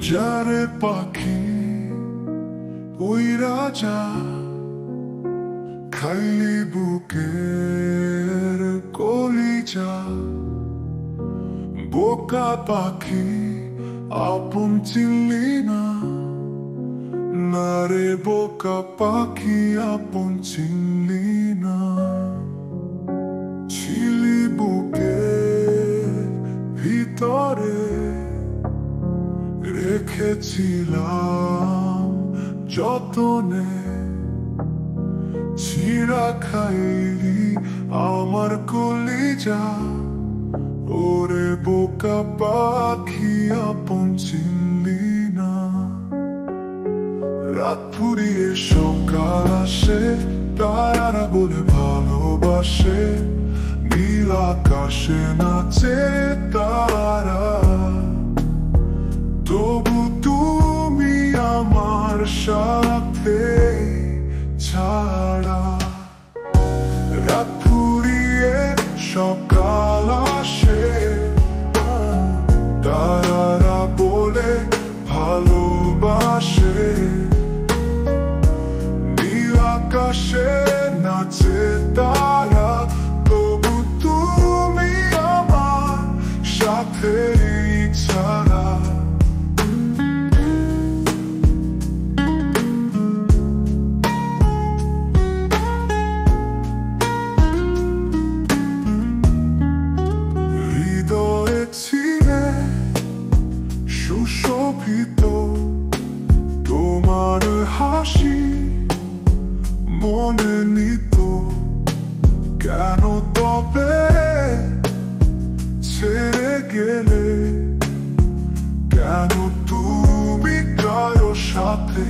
যারে পাখি ওই রাজা খাইলি বুকের কলিজা, বোকা পাখি আপন চিনলি না, না রে বোকা পাখি আপন চিনলি না। ছিলি বুকের ভিতরে রেখেছিলাম যতনে, চিরা খাইলি আমার কলিজা, ওরে বোকা পাখি আপন চিনলি না। রাত ফুরিয়ে সকাল আসে, তারা বলে ভালোবাসে, নীল আকাশে নাচে তারা, তবু তুমি আমার সাথে ছাড়া। রাত ফুরিয়ে সকাল আসে, তারা বলে ভালোবাসে, নীল আকাশে নাচে তারা, তবু তুমি আমার সাথে ছাড়া। হৃদয়ে ছিলে সুশোভিত তোমার হাসি, মনে নিত কেন তবে ছেড়ে গেলে, কেন তুমি কারো সাথে